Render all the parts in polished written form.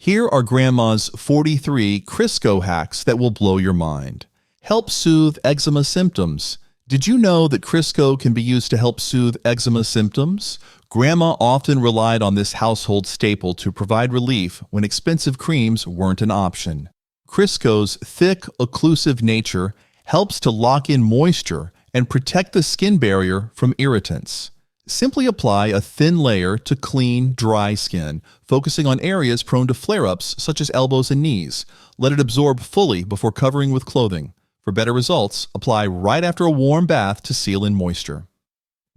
Here are Grandma's 43 Crisco hacks that will blow your mind. Help soothe eczema symptoms. Did you know that Crisco can be used to help soothe eczema symptoms? Grandma often relied on this household staple to provide relief when expensive creams weren't an option. Crisco's thick, occlusive nature helps to lock in moisture and protect the skin barrier from irritants. Simply apply a thin layer to clean, dry skin, focusing on areas prone to flare-ups such as elbows and knees. Let it absorb fully before covering with clothing. For better results, apply right after a warm bath to seal in moisture.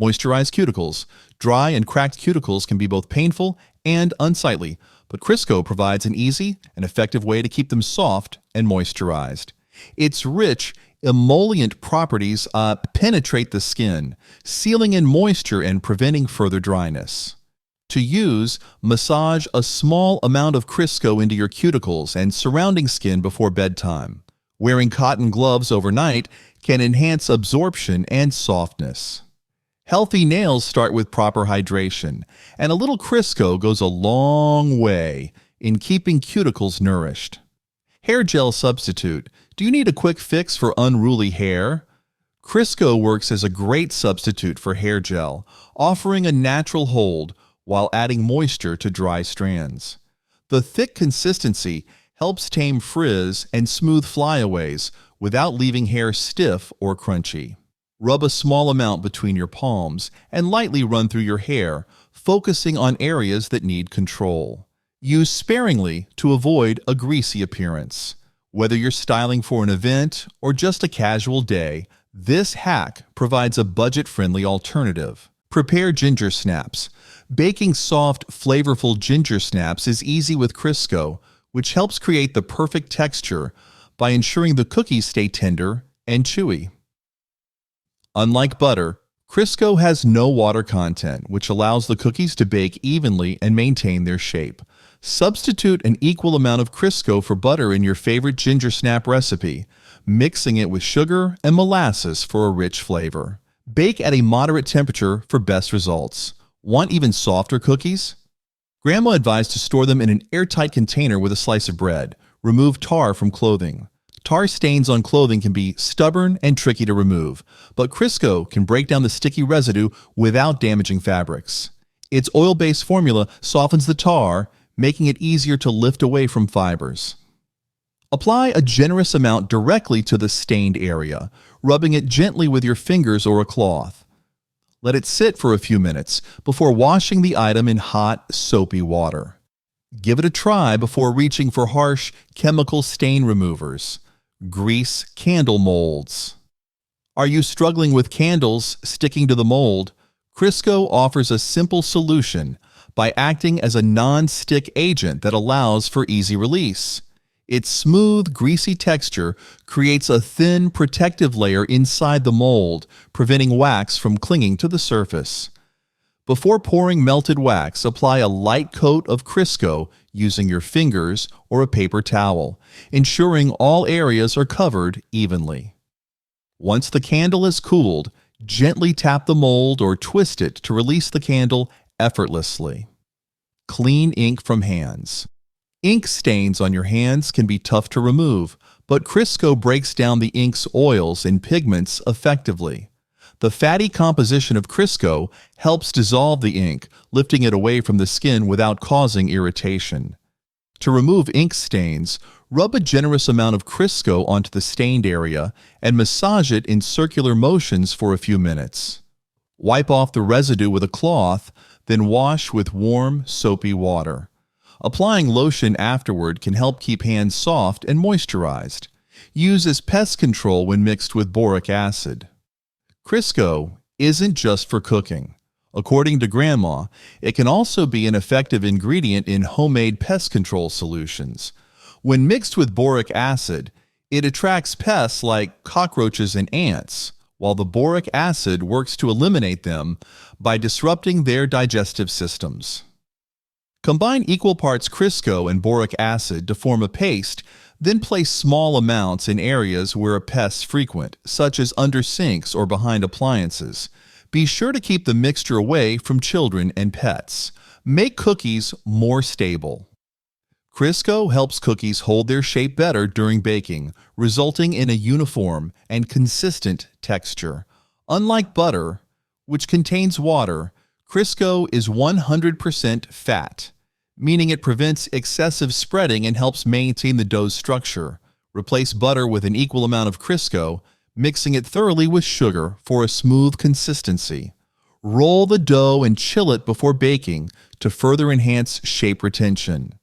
Moisturize cuticles. Dry and cracked cuticles can be both painful and unsightly, but Crisco provides an easy and effective way to keep them soft and moisturized. Its rich, emollient properties penetrate the skin, sealing in moisture and preventing further dryness. To use, massage a small amount of Crisco into your cuticles and surrounding skin before bedtime. Wearing cotton gloves overnight can enhance absorption and softness. Healthy nails start with proper hydration, and a little Crisco goes a long way in keeping cuticles nourished. Hair gel substitute. Do you need a quick fix for unruly hair? Crisco works as a great substitute for hair gel, offering a natural hold while adding moisture to dry strands. The thick consistency helps tame frizz and smooth flyaways without leaving hair stiff or crunchy. Rub a small amount between your palms and lightly run through your hair, focusing on areas that need control. Use sparingly to avoid a greasy appearance. Whether you're styling for an event or just a casual day, this hack provides a budget-friendly alternative. Prepare ginger snaps. Baking soft, flavorful ginger snaps is easy with Crisco, which helps create the perfect texture by ensuring the cookies stay tender and chewy. Unlike butter, Crisco has no water content, which allows the cookies to bake evenly and maintain their shape. Substitute an equal amount of Crisco for butter in your favorite ginger snap recipe, mixing it with sugar and molasses for a rich flavor. Bake at a moderate temperature for best results. Want even softer cookies? Grandma advised to store them in an airtight container with a slice of bread. Remove tar from clothing. Tar stains on clothing can be stubborn and tricky to remove, but Crisco can break down the sticky residue without damaging fabrics. Its oil-based formula softens the tar, making it easier to lift away from fibers. Apply a generous amount directly to the stained area, rubbing it gently with your fingers or a cloth. Let it sit for a few minutes before washing the item in hot, soapy water. Give it a try before reaching for harsh, chemical stain removers. Grease candle molds. Are you struggling with candles sticking to the mold? Crisco offers a simple solution by acting as a non-stick agent that allows for easy release. Its smooth, greasy texture creates a thin, protective layer inside the mold, preventing wax from clinging to the surface. Before pouring melted wax, apply a light coat of Crisco using your fingers or a paper towel, ensuring all areas are covered evenly. Once the candle is cooled, gently tap the mold or twist it to release the candle effortlessly. Clean ink from hands. Ink stains on your hands can be tough to remove, but Crisco breaks down the ink's oils and pigments effectively. The fatty composition of Crisco helps dissolve the ink, lifting it away from the skin without causing irritation. To remove ink stains, rub a generous amount of Crisco onto the stained area and massage it in circular motions for a few minutes. Wipe off the residue with a cloth, then wash with warm, soapy water. Applying lotion afterward can help keep hands soft and moisturized. Use as pest control when mixed with boric acid. Crisco isn't just for cooking. According to Grandma, it can also be an effective ingredient in homemade pest control solutions. When mixed with boric acid, it attracts pests like cockroaches and ants, while the boric acid works to eliminate them by disrupting their digestive systems. Combine equal parts Crisco and boric acid to form a paste, then place small amounts in areas where pests frequent, such as under sinks or behind appliances. Be sure to keep the mixture away from children and pets. Make cookies more stable. Crisco helps cookies hold their shape better during baking, resulting in a uniform and consistent texture. Unlike butter, which contains water, Crisco is 100% fat, meaning it prevents excessive spreading and helps maintain the dough's structure. Replace butter with an equal amount of Crisco, mixing it thoroughly with sugar for a smooth consistency. Roll the dough and chill it before baking to further enhance shape retention.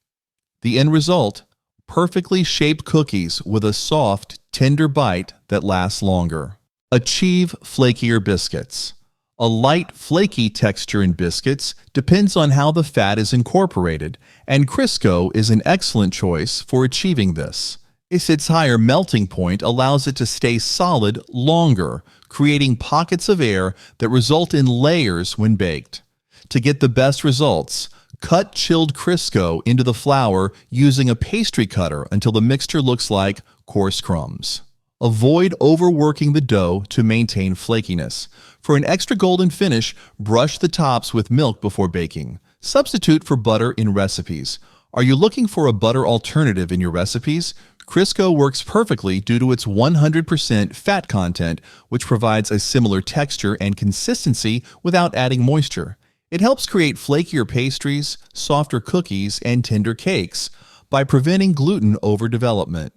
The end result: perfectly shaped cookies with a soft, tender bite that lasts longer. Achieve flakier biscuits. A light, flaky texture in biscuits depends on how the fat is incorporated, and Crisco is an excellent choice for achieving this. Its higher melting point allows it to stay solid longer, creating pockets of air that result in layers when baked. To get the best results, cut chilled Crisco into the flour using a pastry cutter until the mixture looks like coarse crumbs. Avoid overworking the dough to maintain flakiness. For an extra golden finish, brush the tops with milk before baking. Substitute for butter in recipes. Are you looking for a butter alternative in your recipes? Crisco works perfectly due to its 100% fat content, which provides a similar texture and consistency without adding moisture. It helps create flakier pastries, softer cookies, and tender cakes by preventing gluten overdevelopment.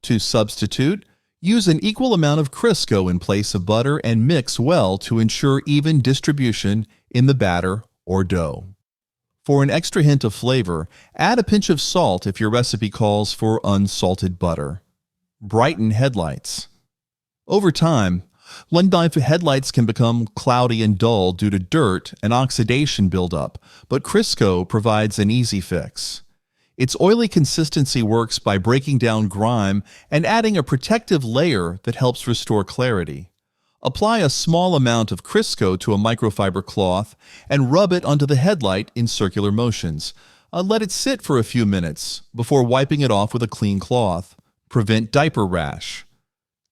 To substitute, use an equal amount of Crisco in place of butter and mix well to ensure even distribution in the batter or dough. For an extra hint of flavor, add a pinch of salt if your recipe calls for unsalted butter. Brighten headlights. Over time, Lundknife headlights can become cloudy and dull due to dirt and oxidation buildup, but Crisco provides an easy fix. Its oily consistency works by breaking down grime and adding a protective layer that helps restore clarity. Apply a small amount of Crisco to a microfiber cloth and rub it onto the headlight in circular motions. Let it sit for a few minutes before wiping it off with a clean cloth. Prevent diaper rash.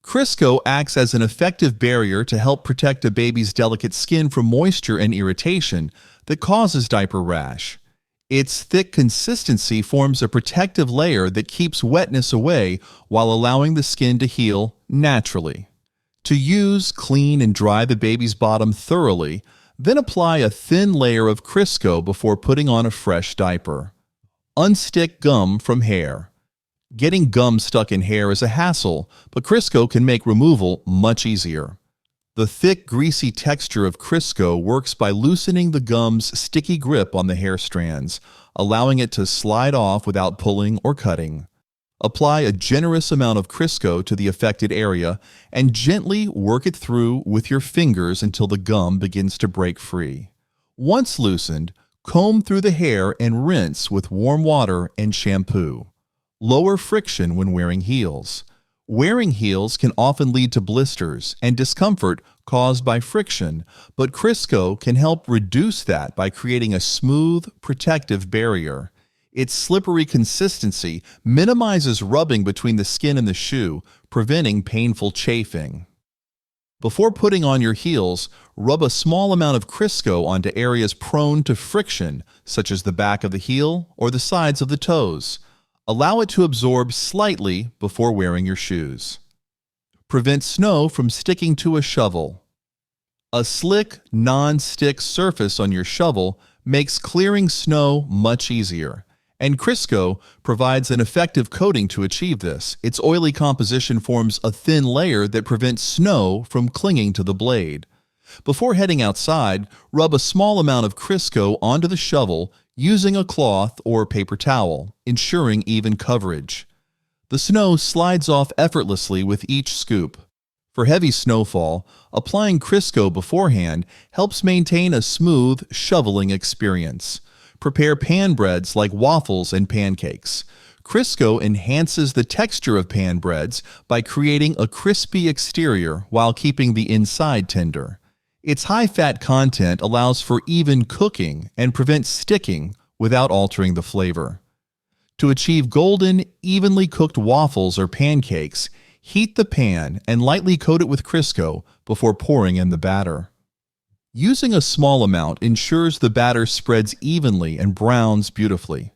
Crisco acts as an effective barrier to help protect a baby's delicate skin from moisture and irritation that causes diaper rash. Its thick consistency forms a protective layer that keeps wetness away while allowing the skin to heal naturally. To use, clean, and dry the baby's bottom thoroughly, then apply a thin layer of Crisco before putting on a fresh diaper. Unstick gum from hair. Getting gum stuck in hair is a hassle, but Crisco can make removal much easier. The thick, greasy texture of Crisco works by loosening the gum's sticky grip on the hair strands, allowing it to slide off without pulling or cutting. Apply a generous amount of Crisco to the affected area and gently work it through with your fingers until the gum begins to break free. Once loosened, comb through the hair and rinse with warm water and shampoo. Lower friction when wearing heels. Wearing heels can often lead to blisters and discomfort caused by friction, but Crisco can help reduce that by creating a smooth, protective barrier. Its slippery consistency minimizes rubbing between the skin and the shoe, preventing painful chafing. Before putting on your heels, rub a small amount of Crisco onto areas prone to friction, such as the back of the heel or the sides of the toes. Allow it to absorb slightly before wearing your shoes. Prevent snow from sticking to a shovel. A slick, non-stick surface on your shovel makes clearing snow much easier, and Crisco provides an effective coating to achieve this. Its oily composition forms a thin layer that prevents snow from clinging to the blade. Before heading outside, rub a small amount of Crisco onto the shovel using a cloth or paper towel, ensuring even coverage. The snow slides off effortlessly with each scoop. For heavy snowfall, applying Crisco beforehand helps maintain a smooth, shoveling experience. Prepare pan breads like waffles and pancakes. Crisco enhances the texture of pan breads by creating a crispy exterior while keeping the inside tender. Its high fat content allows for even cooking and prevents sticking without altering the flavor. To achieve golden, evenly cooked waffles or pancakes, heat the pan and lightly coat it with Crisco before pouring in the batter. Using a small amount ensures the batter spreads evenly and browns beautifully.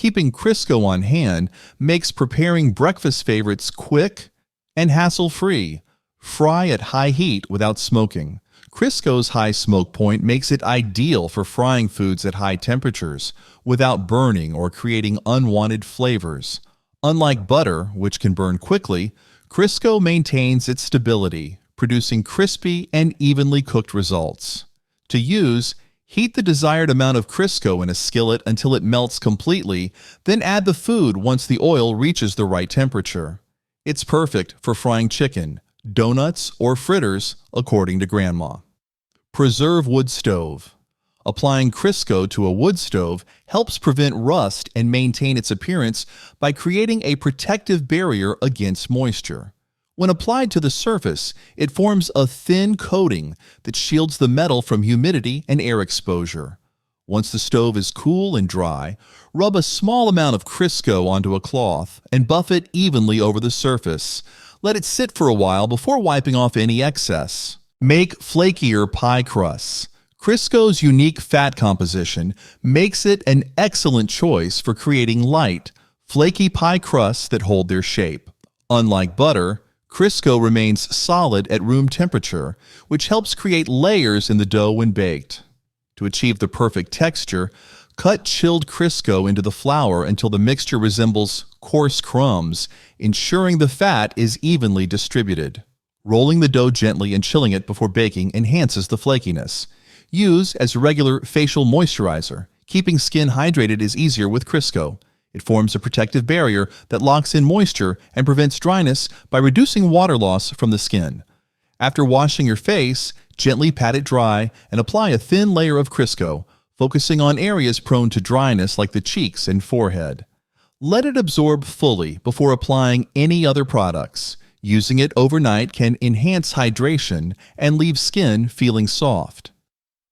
Keeping Crisco on hand makes preparing breakfast favorites quick and hassle-free. Fry at high heat without smoking. Crisco's high smoke point makes it ideal for frying foods at high temperatures without burning or creating unwanted flavors. Unlike butter, which can burn quickly, Crisco maintains its stability, producing crispy and evenly cooked results. To use, heat the desired amount of Crisco in a skillet until it melts completely, then add the food once the oil reaches the right temperature. It's perfect for frying chicken, donuts, or fritters, according to Grandma. Preserve wood stove. Applying Crisco to a wood stove helps prevent rust and maintain its appearance by creating a protective barrier against moisture. When applied to the surface, it forms a thin coating that shields the metal from humidity and air exposure. Once the stove is cool and dry, rub a small amount of Crisco onto a cloth and buff it evenly over the surface. Let it sit for a while before wiping off any excess. Make flakier pie crusts. Crisco's unique fat composition makes it an excellent choice for creating light, flaky pie crusts that hold their shape. Unlike butter, Crisco remains solid at room temperature, which helps create layers in the dough when baked. To achieve the perfect texture, cut chilled Crisco into the flour until the mixture resembles coarse crumbs, ensuring the fat is evenly distributed. Rolling the dough gently and chilling it before baking enhances the flakiness. Use as a regular facial moisturizer. Keeping skin hydrated is easier with Crisco. It forms a protective barrier that locks in moisture and prevents dryness by reducing water loss from the skin. After washing your face, gently pat it dry and apply a thin layer of Crisco, focusing on areas prone to dryness like the cheeks and forehead. Let it absorb fully before applying any other products. Using it overnight can enhance hydration and leave skin feeling soft.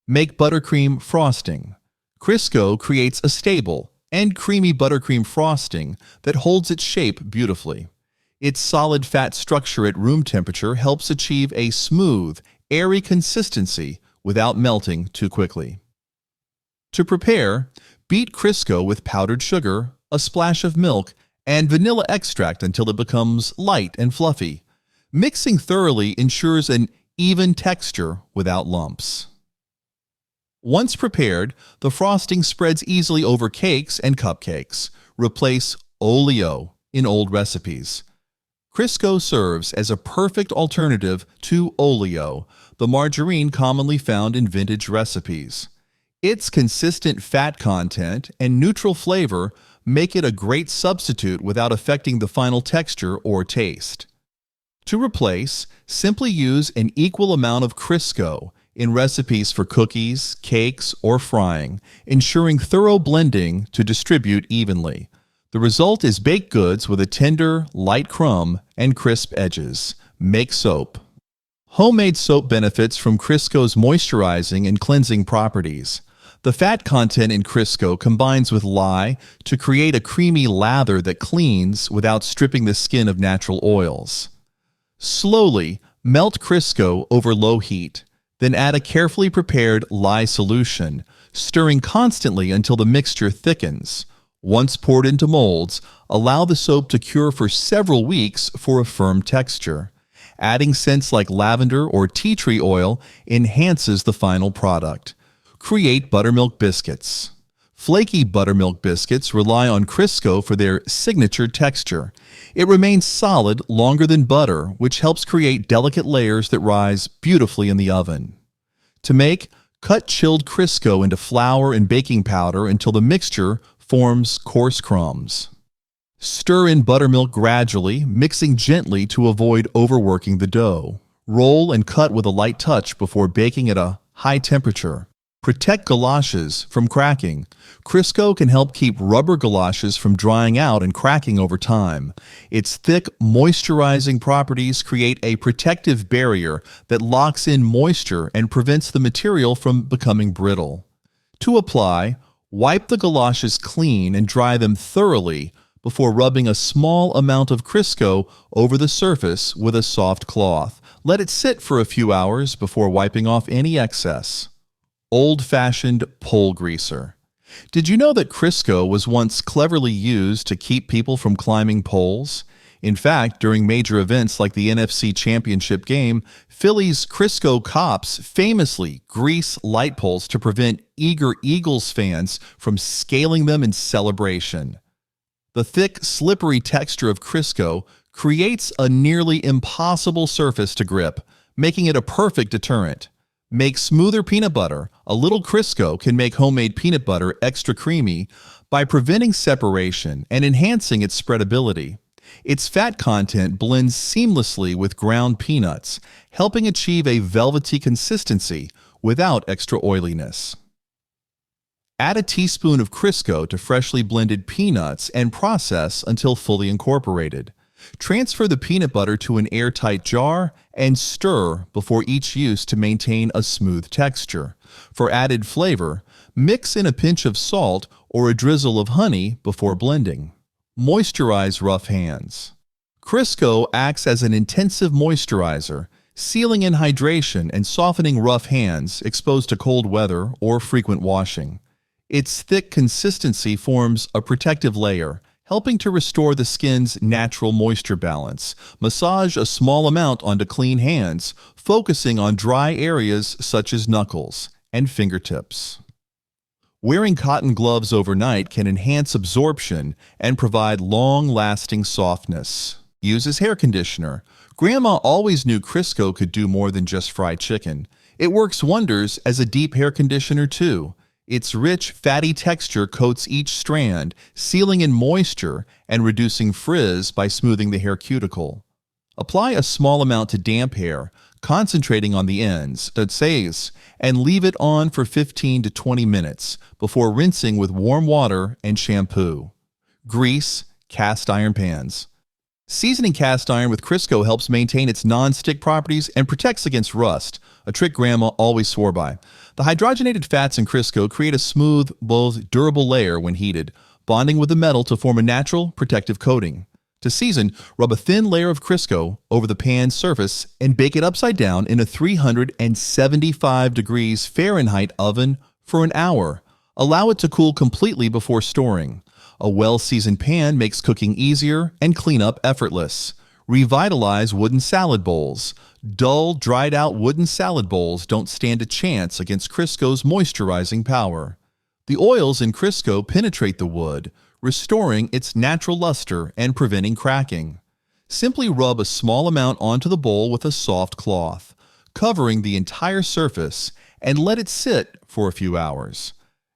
Make buttercream frosting. Crisco creates a stable and creamy buttercream frosting that holds its shape beautifully. Its solid fat structure at room temperature helps achieve a smooth, airy consistency without melting too quickly. To prepare, beat Crisco with powdered sugar, a splash of milk, and vanilla extract until it becomes light and fluffy. Mixing thoroughly ensures an even texture without lumps. Once prepared, the frosting spreads easily over cakes and cupcakes. Replace oleo in old recipes. Crisco serves as a perfect alternative to oleo, the margarine commonly found in vintage recipes. Its consistent fat content and neutral flavor make it a great substitute without affecting the final texture or taste. To replace, simply use an equal amount of Crisco in recipes for cookies, cakes, or frying, ensuring thorough blending to distribute evenly. The result is baked goods with a tender, light crumb and crisp edges. Make soap. Homemade soap benefits from Crisco's moisturizing and cleansing properties. The fat content in Crisco combines with lye to create a creamy lather that cleans without stripping the skin of natural oils. Slowly melt Crisco over low heat. Then add a carefully prepared lye solution, stirring constantly until the mixture thickens. Once poured into molds, allow the soap to cure for several weeks for a firm texture. Adding scents like lavender or tea tree oil enhances the final product. Create buttermilk biscuits. Flaky buttermilk biscuits rely on Crisco for their signature texture. It remains solid longer than butter, which helps create delicate layers that rise beautifully in the oven. To make, cut chilled Crisco into flour and baking powder until the mixture forms coarse crumbs. Stir in buttermilk gradually, mixing gently to avoid overworking the dough. Roll and cut with a light touch before baking at a high temperature. Protect galoshes from cracking. Crisco can help keep rubber galoshes from drying out and cracking over time. Its thick, moisturizing properties create a protective barrier that locks in moisture and prevents the material from becoming brittle. To apply, wipe the galoshes clean and dry them thoroughly before rubbing a small amount of Crisco over the surface with a soft cloth. Let it sit for a few hours before wiping off any excess. Old-fashioned pole greaser. Did you know that Crisco was once cleverly used to keep people from climbing poles? In fact, during major events like the NFC Championship game, Philly's Crisco cops famously grease light poles to prevent eager Eagles fans from scaling them in celebration. The thick, slippery texture of Crisco creates a nearly impossible surface to grip, making it a perfect deterrent. Make smoother peanut butter. A little Crisco can make homemade peanut butter extra creamy by preventing separation and enhancing its spreadability. Its fat content blends seamlessly with ground peanuts, helping achieve a velvety consistency without extra oiliness. Add a teaspoon of Crisco to freshly blended peanuts and process until fully incorporated. Transfer the peanut butter to an airtight jar and stir before each use to maintain a smooth texture. For added flavor, mix in a pinch of salt or a drizzle of honey before blending. Moisturize rough hands. Crisco acts as an intensive moisturizer, sealing in hydration and softening rough hands exposed to cold weather or frequent washing. Its thick consistency forms a protective layer, helping to restore the skin's natural moisture balance. Massage a small amount onto clean hands, focusing on dry areas such as knuckles and fingertips. Wearing cotton gloves overnight can enhance absorption and provide long-lasting softness. Use as hair conditioner. Grandma always knew Crisco could do more than just fried chicken. It works wonders as a deep hair conditioner too. Its rich, fatty texture coats each strand, sealing in moisture and reducing frizz by smoothing the hair cuticle. Apply a small amount to damp hair, concentrating on the ends, and leave it on for 15 to 20 minutes before rinsing with warm water and shampoo. Grease cast iron pans. Seasoning cast iron with Crisco helps maintain its non-stick properties and protects against rust, a trick Grandma always swore by. The hydrogenated fats in Crisco create a smooth, both durable layer when heated, bonding with the metal to form a natural, protective coating. To season, rub a thin layer of Crisco over the pan's surface and bake it upside down in a 375 degrees Fahrenheit oven for an hour. Allow it to cool completely before storing. A well-seasoned pan makes cooking easier and cleanup effortless. Revitalize wooden salad bowls. Dull, dried-out wooden salad bowls don't stand a chance against Crisco's moisturizing power. The oils in Crisco penetrate the wood, restoring its natural luster and preventing cracking. Simply rub a small amount onto the bowl with a soft cloth, covering the entire surface, and let it sit for a few hours.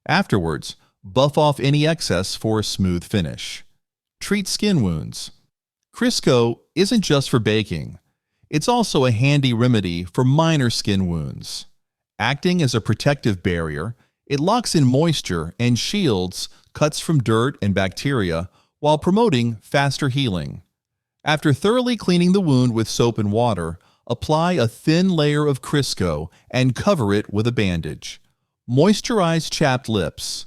Afterwards, buff off any excess for a smooth finish. Treat skin wounds. Crisco isn't just for baking. It's also a handy remedy for minor skin wounds. Acting as a protective barrier, it locks in moisture and shields cuts from dirt and bacteria while promoting faster healing. After thoroughly cleaning the wound with soap and water, apply a thin layer of Crisco and cover it with a bandage. Moisturize chapped lips.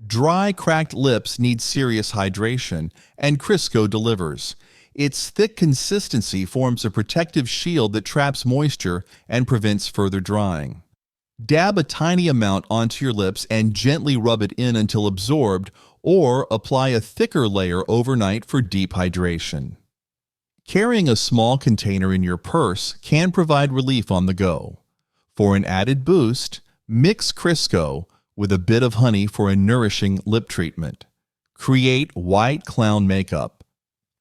Dry, cracked lips need serious hydration, and Crisco delivers. Its thick consistency forms a protective shield that traps moisture and prevents further drying. Dab a tiny amount onto your lips and gently rub it in until absorbed, or apply a thicker layer overnight for deep hydration. Carrying a small container in your purse can provide relief on the go. For an added boost, mix Crisco with a bit of honey for a nourishing lip treatment. Create white clown makeup.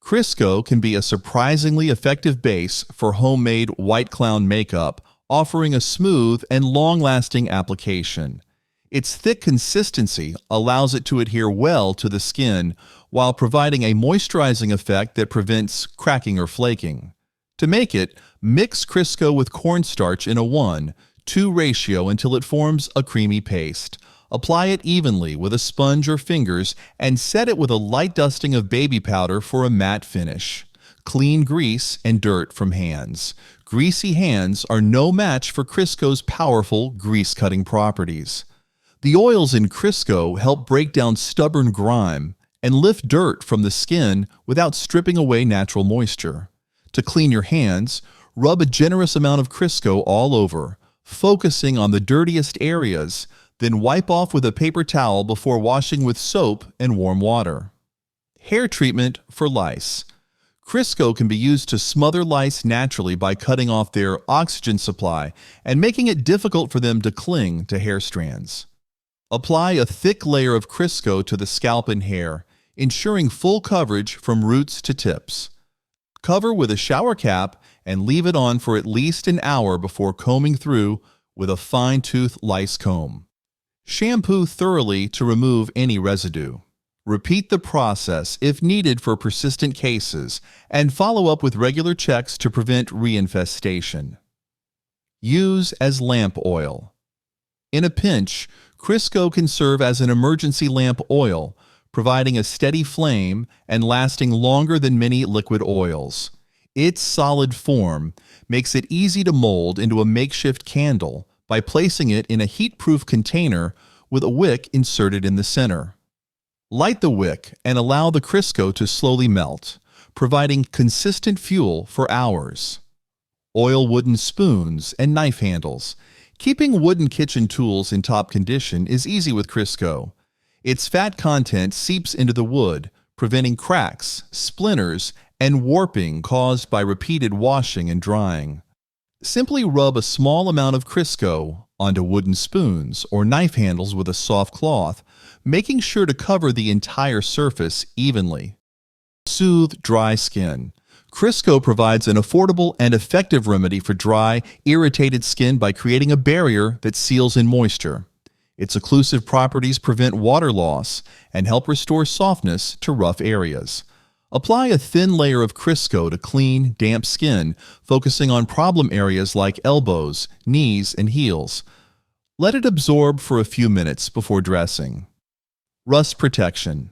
Crisco can be a surprisingly effective base for homemade white clown makeup, offering a smooth and long-lasting application. Its thick consistency allows it to adhere well to the skin while providing a moisturizing effect that prevents cracking or flaking. To make it, mix Crisco with cornstarch in a 1:2 ratio until it forms a creamy paste. Apply it evenly with a sponge or fingers and set it with a light dusting of baby powder for a matte finish. Clean grease and dirt from hands. Greasy hands are no match for Crisco's powerful grease-cutting properties. The oils in Crisco help break down stubborn grime and lift dirt from the skin without stripping away natural moisture. To clean your hands, rub a generous amount of Crisco all over, focusing on the dirtiest areas. Then wipe off with a paper towel before washing with soap and warm water. Hair treatment for lice. Crisco can be used to smother lice naturally by cutting off their oxygen supply and making it difficult for them to cling to hair strands. Apply a thick layer of Crisco to the scalp and hair, ensuring full coverage from roots to tips. Cover with a shower cap and leave it on for at least an hour before combing through with a fine-tooth lice comb. Shampoo thoroughly to remove any residue. Repeat the process if needed for persistent cases and follow up with regular checks to prevent reinfestation. Use as lamp oil. In a pinch, Crisco can serve as an emergency lamp oil, providing a steady flame and lasting longer than many liquid oils. Its solid form makes it easy to mold into a makeshift candle by placing it in a heat-proof container with a wick inserted in the center. Light the wick and allow the Crisco to slowly melt, providing consistent fuel for hours. Oil wooden spoons and knife handles. Keeping wooden kitchen tools in top condition is easy with Crisco. Its fat content seeps into the wood, preventing cracks, splinters, and warping caused by repeated washing and drying. Simply rub a small amount of Crisco onto wooden spoons or knife handles with a soft cloth, making sure to cover the entire surface evenly. Soothe dry skin. Crisco provides an affordable and effective remedy for dry, irritated skin by creating a barrier that seals in moisture. Its occlusive properties prevent water loss and help restore softness to rough areas. Apply a thin layer of Crisco to clean, damp skin, focusing on problem areas like elbows, knees, and heels. Let it absorb for a few minutes before dressing. Rust protection.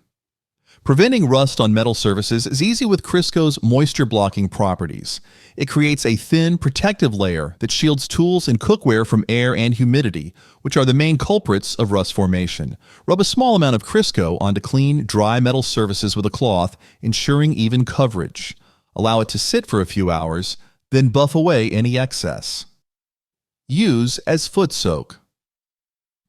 Preventing rust on metal surfaces is easy with Crisco's moisture-blocking properties. It creates a thin, protective layer that shields tools and cookware from air and humidity, which are the main culprits of rust formation. Rub a small amount of Crisco onto clean, dry metal surfaces with a cloth, ensuring even coverage. Allow it to sit for a few hours, then buff away any excess. Use as foot soak.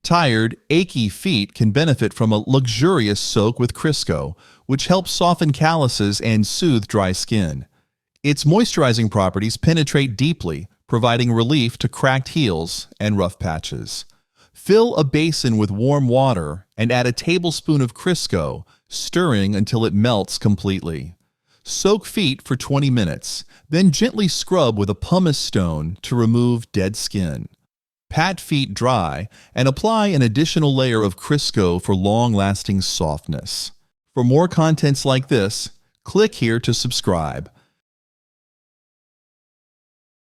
Tired, achy feet can benefit from a luxurious soak with Crisco, which helps soften calluses and soothe dry skin. Its moisturizing properties penetrate deeply, providing relief to cracked heels and rough patches. Fill a basin with warm water and add a tablespoon of Crisco, stirring until it melts completely. Soak feet for 20 minutes, then gently scrub with a pumice stone to remove dead skin. Pat feet dry and apply an additional layer of Crisco for long-lasting softness. For more contents like this, click here to subscribe.